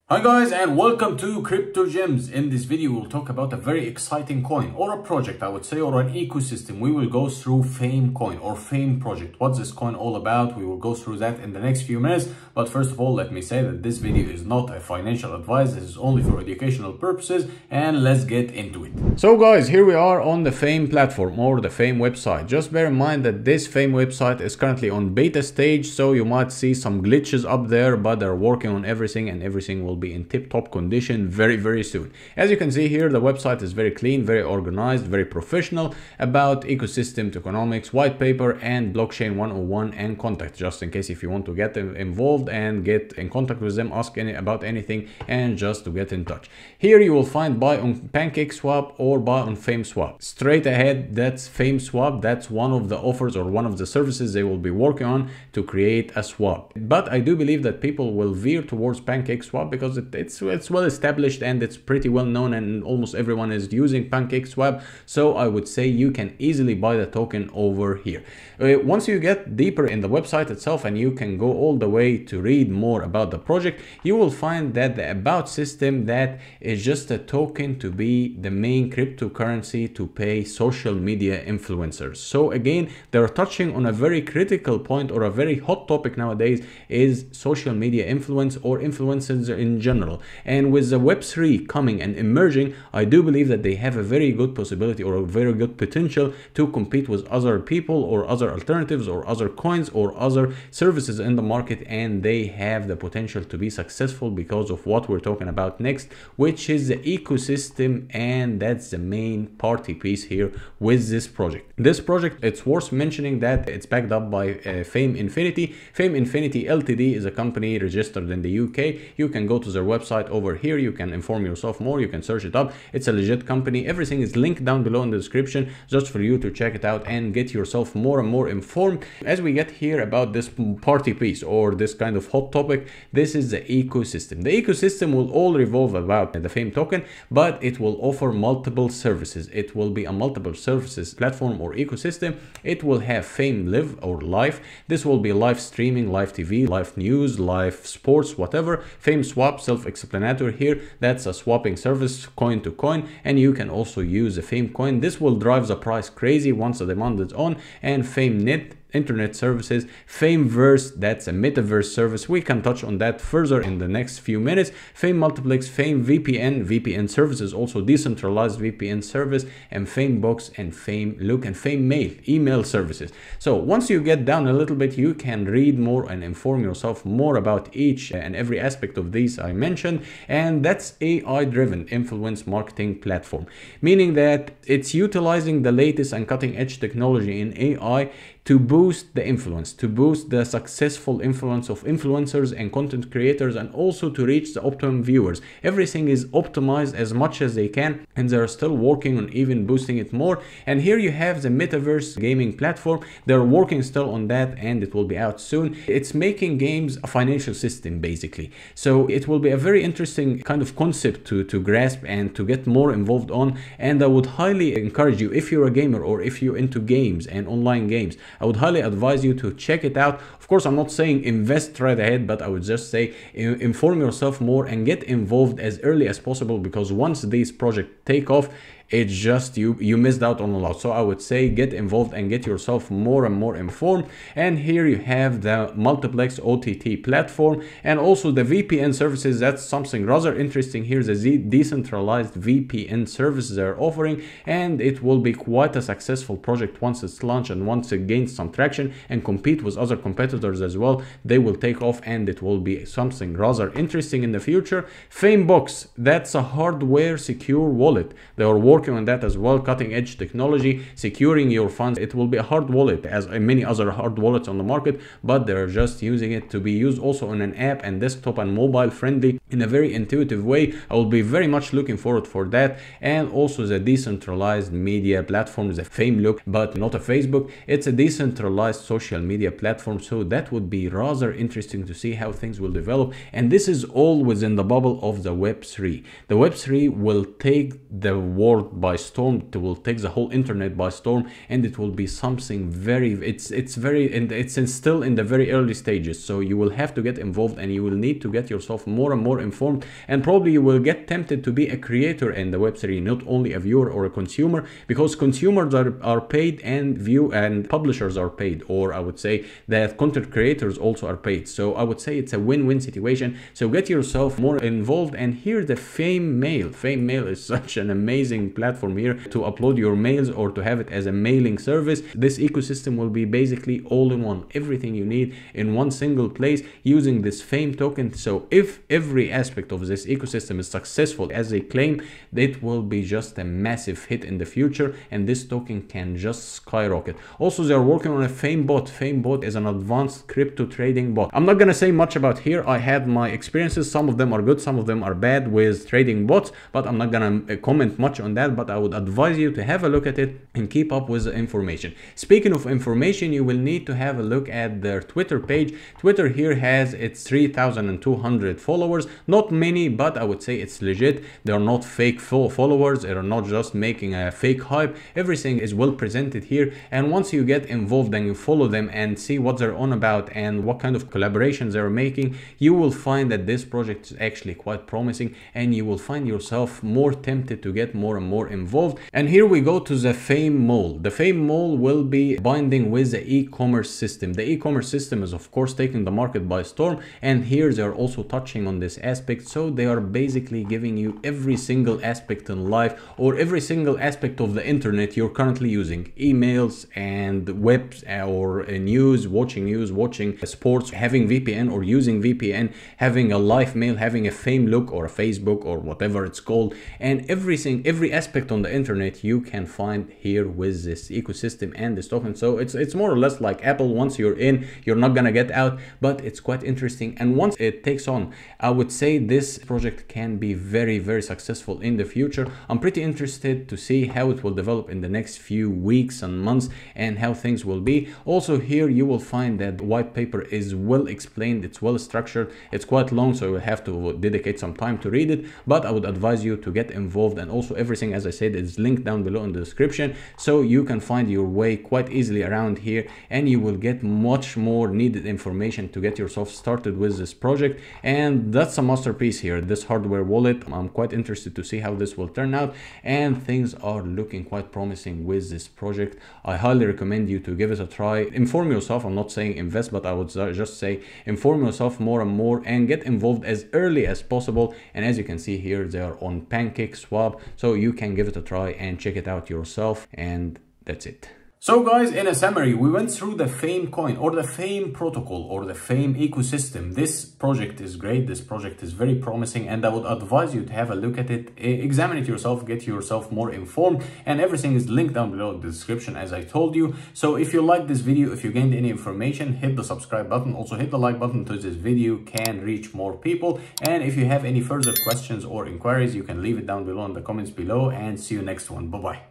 Hi guys, and welcome to Crypto Gems. In this video we'll talk about a very exciting coin, or a project I would say, or an ecosystem. We will go through Fame coin or Fame project. What's this coin all about? We will go through that in the next few minutes. But first of all, let me say that this video is not a financial advice. This is only for educational purposes, and let's get into it. So guys, here we are on the Fame platform or the Fame website. Just bear in mind that this Fame website is currently on beta stage, so you might see some glitches up there, but they're working on everything and everything will be in tip-top condition very soon. As you can see here, the website is very clean, very organized, very professional about ecosystem, tokenomics, white paper, and blockchain 101 and contact, just in case if you want to get involved and get in contact with them, ask about anything, and just to get in touch. Here you will find buy on PancakeSwap or buy on FameSwap. Straight ahead, that's FameSwap. That's one of the offers or one of the services they will be working on to create a swap. But I do believe that people will veer towards PancakeSwap because it's well established and it's pretty well known, and almost everyone is using PancakeSwap. So I would say you can easily buy the token over here. Once you get deeper in the website itself and you can go all the way to read more about the project, you will find that the about system, that is just a token to be the main cryptocurrency to pay social media influencers. So again, they're touching on a very critical point, or a very hot topic nowadays, is social media influence or influencers in general. And with the Web3 coming and emerging, I do believe that they have a very good possibility or a very good potential to compete with other people or other alternatives or other coins or other services in the market, and they have the potential to be successful because of what we're talking about next, which is the ecosystem, and that's the main party piece here with this project. This project, it's worth mentioning that it's backed up by Fame Infinity. Fame Infinity Ltd is a company registered in the UK. You can go to their website over here, you can inform yourself more, you can search it up. It's a legit company. Everything is linked down below in the description just for you to check it out and get yourself more and more informed. As we get here about this party piece or this kind of hot topic, this is the ecosystem. The ecosystem will all revolve about the Fame token, but it will offer multiple services. It will be a multiple services platform or ecosystem. It will have Fame Live or Live. This will be live streaming, live TV, live news, live sports, whatever. Fame Swap, self-explanatory here. That's a swapping service, coin to coin, and you can also use a Fame coin. This will drive the price crazy once the demand is on. And Fame Net, internet services, Fameverse, that's a metaverse service. We can touch on that further in the next few minutes. Fame Multiplex, Fame VPN services, also decentralized VPN service, and Fame Box and Fame Look and Fame Mail, email services. So once you get down a little bit, you can read more and inform yourself more about each and every aspect of these I mentioned. And that's AI driven influence marketing platform, meaning that it's utilizing the latest and cutting edge technology in AI to boost the influence, to boost the successful influence of influencers and content creators, and also to reach the optimum viewers. Everything is optimized as much as they can, and they're still working on even boosting it more. And here you have the metaverse gaming platform. They're working still on that, and it will be out soon. It's making games a financial system basically. So it will be a very interesting kind of concept to grasp and to get more involved on. And I would highly encourage you, if you're a gamer or if you're into games and online games, I would highly advise you to check it out. Of course, I'm not saying invest right ahead, but I would just say inform yourself more and get involved as early as possible, because once these projects take off, it's just you missed out on a lot. So I would say get involved and get yourself more and more informed. And here you have the multiplex OTT platform and also the VPN services. That's something rather interesting here, the decentralized VPN services they're offering, and it will be quite a successful project once it's launched and once it gains some traction and compete with other competitors as well. They will take off and it will be something rather interesting in the future. Famebox, that's a hardware secure wallet. They are working on that as well, cutting edge technology, securing your funds. It will be a hard wallet as many other hard wallets on the market, but they're just using it to be used also on an app and desktop and mobile friendly in a very intuitive way. I will be very much looking forward for that. And also the decentralized media platform, the Fame Look, but not a Facebook. It's a decentralized social media platform. So that would be rather interesting to see how things will develop. And this is all within the bubble of the Web3. The Web3 will take the world world by storm, it will take the whole internet by storm, and it will be something very, it's still in the very early stages. So you will have to get involved, and you will need to get yourself more and more informed, and probably you will get tempted to be a creator in the Web3, not only a viewer or a consumer, because consumers are paid and publishers are paid, or I would say that content creators also are paid. So I would say it's a win-win situation. So get yourself more involved. And here the Fame Mail. Fame Mail is such an amazing platform here to upload your mails or to have it as a mailing service. This ecosystem will be basically all in one, everything you need in one single place using this Fame token. So if every aspect of this ecosystem is successful as they claim, it will be just a massive hit in the future, and this token can just skyrocket. Also, they are working on a Fame bot. Fame bot is an advanced crypto trading bot. I'm not gonna say much about here. I had my experiences. Some of them are good, some of them are bad with trading bots, but I'm not gonna comment much on that. But I would advise you to have a look at it and keep up with the information. Speaking of information, you will need to have a look at their Twitter page. Twitter here has its 3,200 followers. Not many, but I would say it's legit. They are not fake followers. They are not just making a fake hype. Everything is well presented here. And once you get involved and you follow them and see what they're on about and what kind of collaborations they're making, you will find that this project is actually quite promising, and you will find yourself more tempted to get more and more involved. And here we go to the Fame Mall. The Fame Mall will be binding with the e-commerce system. The e-commerce system is of course taking the market by storm, and here they're also touching on this aspect. So they are basically giving you every single aspect in life, or every single aspect of the internet you're currently using: emails and webs, or news, watching sports, having VPN or using VPN, having a live mail, having a Fame look or a Facebook or whatever it's called, and every aspect on the internet you can find here with this ecosystem and this token. So it's more or less like Apple. Once you're in, you're not gonna get out, but it's quite interesting. And once it takes on, I would say this project can be very, very successful in the future. I'm pretty interested to see how it will develop in the next few weeks and months, and how things will be. Also here you will find that the white paper is well explained, it's well structured. It's quite long, so you will have to dedicate some time to read it, but I would advise you to get involved. And also everything, as I said, is linked down below in the description, so you can find your way quite easily around here, and you will get much more needed information to get yourself started with this project. And that's a masterpiece here, this hardware wallet. I'm quite interested to see how this will turn out, and things are looking quite promising with this project. I highly recommend you to give it a try. Inform yourself. I'm not saying invest, but I would just say inform yourself more and more and get involved as early as possible. And as you can see here, they are on PancakeSwap, so you can give it a try and check it out yourself. And that's it. So guys, in a summary, we went through the Fame coin, or the Fame protocol, or the Fame ecosystem. This project is great. This project is very promising, and I would advise you to have a look at it, examine it yourself, get yourself more informed, and everything is linked down below in the description, as I told you. So if you like this video, if you gained any information, hit the subscribe button. Also hit the like button so this video can reach more people. And if you have any further questions or inquiries, you can leave it down below in the comments below, and see you next one. Bye bye.